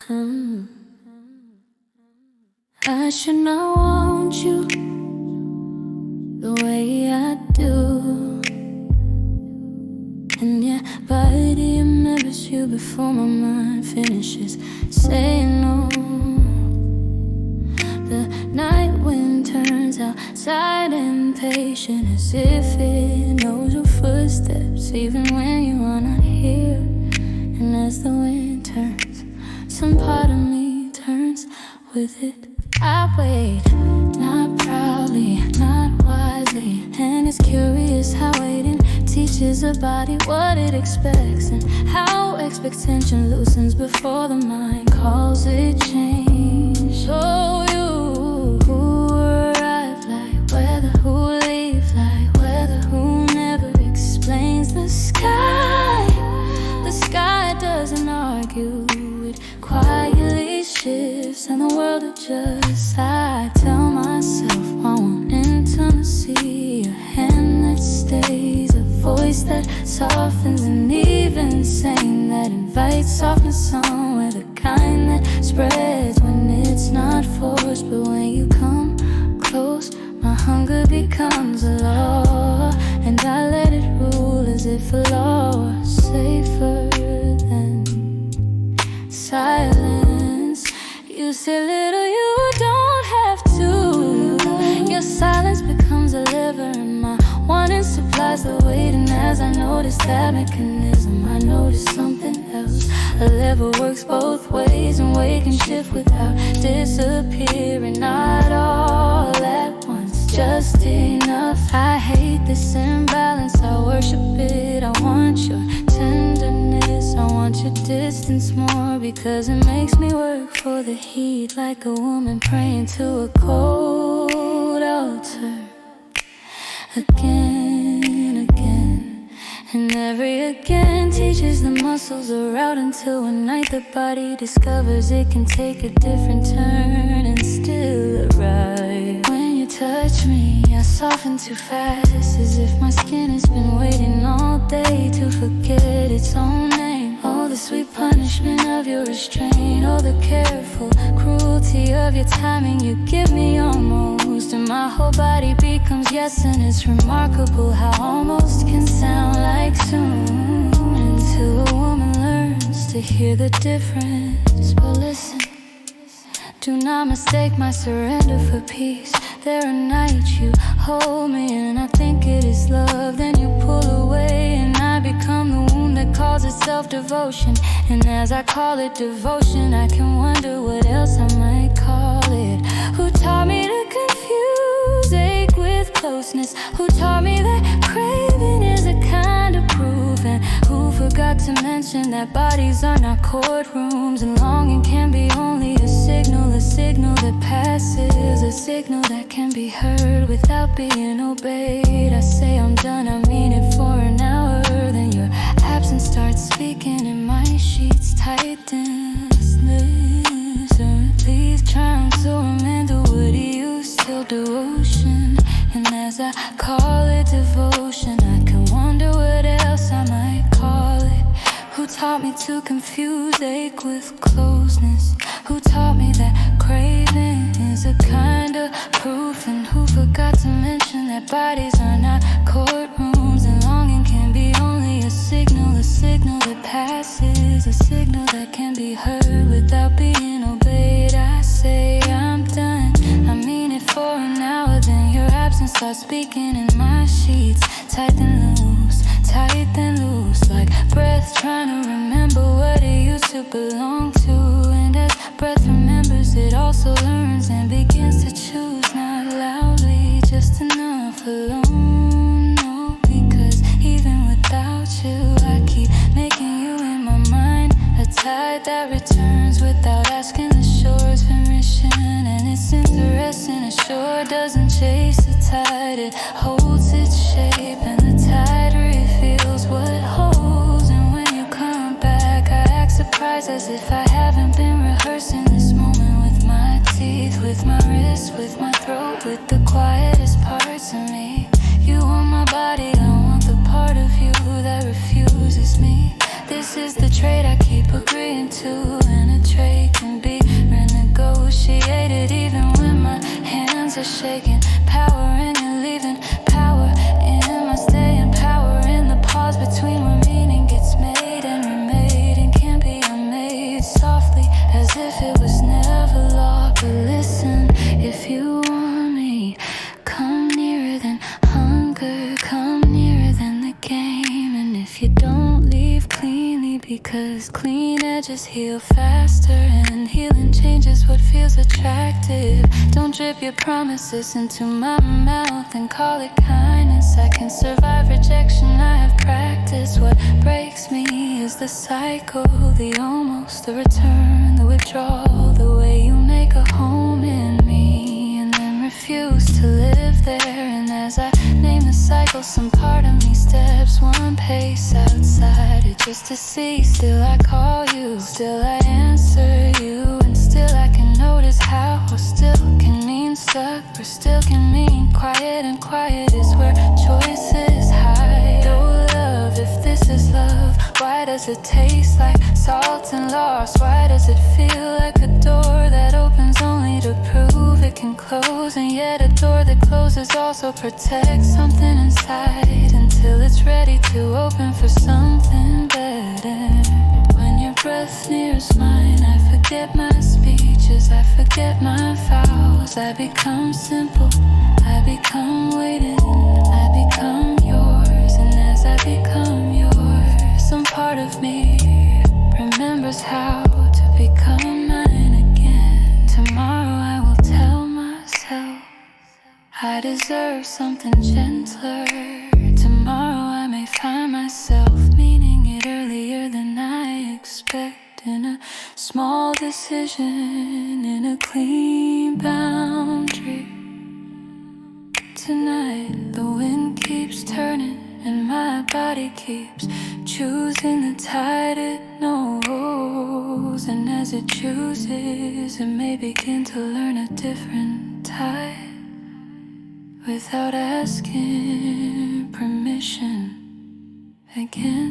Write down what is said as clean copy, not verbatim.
I should not want you the way I do. And yeah, body remembers you before my mind finishes saying no. The night wind turns outside impatient, as if it knows your footsteps even when you are not here. And as the wind turns, some part of me turns with it. I wait, not proudly, not wisely, and it's curious how waiting teaches a body what it expects, and how expectation loosens before the mind calls it change. So you who arrive like weather, who leave like weather, who never explains the sky. The sky doesn't argue, it quietly shifts and the world adjusts. I tell myself I want intimacy, a hand that stays, a voice that softens, and even saying that invites softness somewhere, the kind that spreads when it's not forced. But when you come close, my hunger becomes a law, and I let it rule as if a law were safer than silence. You say little, you don't have to. Your silence becomes a lever, and my wanting supplies the weight. And as I notice that mechanism, I notice something else. A lever works both ways, and weight can shift without disappearing. Not all at once, just enough. I hate this imbalance, I worship it. I want your tenderness, I want your distance more, because it makes me work for the heat, like a woman praying to a cold altar. Again, again, and every again teaches the muscles a route, until one night the body discovers it can take a different turn and still arrive. When you touch me, I soften too fast, as if my skin has been waiting all day to forget its own name. Oh, the sweet punishment of your restraint, oh, the careful cruelty of your timing. You give me almost, and my whole body becomes yes. And it's remarkable how almost can sound like soon, until a woman learns to hear the difference. But listen, do not mistake my surrender for peace. There are nights you hold me and I think it is love, then you pull away and I become the wound that calls itself devotion. And as I call it devotion, I can wonder what else I might call it. Who taught me to confuse ache with closeness? Who taught me that craving is a kind of proof? And who forgot to mention that bodies are not courtrooms, and longing can be only a signal that passes, a signal that can be heard without being obeyed. I say I'm done, I mean it for an hour, then your absence starts speaking and my sheets tighten. Listen, please trying to remember what he used till devotion. And as I call it devotion, I can wonder what else I might call it. Who taught me to confuse ache with closeness? Who taught me that craving is a kind of proof? And who forgot to mention that bodies are not courtrooms, and longing can be only a signal that passes, a signal that can be heard without being obeyed. I say I'm done, I mean it for an hour, then your absence starts speaking in my sheets. Tight then loose, like breath trying to remember what it used to belong to. And as breath remembers, it also learns and begins to choose, not loudly, just enough alone. No, because even without you, I keep making you in my mind, a tide that returns without asking the shore's permission. And it's interesting, a shore doesn't chase the tide, it holds its shape, and the tide reveals what holds. And when you come back, I act surprised, as if I haven't been rehearsing this moment with my teeth, with my wrist, with my throat, with the quietest parts of me. You want my body, I want the part of you that refuses me. This is the trade I keep agreeing to, and a trade can softly, as if it was never locked. But listen, if you want me, come nearer than hunger, come nearer than the game. And if you don't leave cleanly, because clean edges heal faster, and healing changes what feels attractive. Don't drip your promises into my mouth and call it kindness. I can survive rejection, I have practiced. What breaks me is the cycle, the almost, the return, the withdrawal, the way you make a home in me and then refuse to live there. And as I name the cycle, some part of me steps one pace outside it just to see. Still I call you, still I answer you, and still I can notice how or still can mean stuck or still can mean quiet. And quiet is where choices hide. Oh love, if this is love, why does it taste like salt and loss? Why does it feel like a door that opens only to prove it can close? And yet a door that closes also protects something inside until it's ready to open for something better. When your breath nears mine, I forget my speeches, I forget my vows. I become simple, I become waiting, I become yours. And as I become yours, some part of me remembers how to become mine again. Tomorrow I will tell myself I deserve something gentler. Tomorrow I may find myself meaning it earlier than I expect. In a small decision, in a clean boundary. Tonight the wind keeps turning and my body keeps choosing the tide it knows. And as it chooses, it may begin to learn a different tide without asking permission again.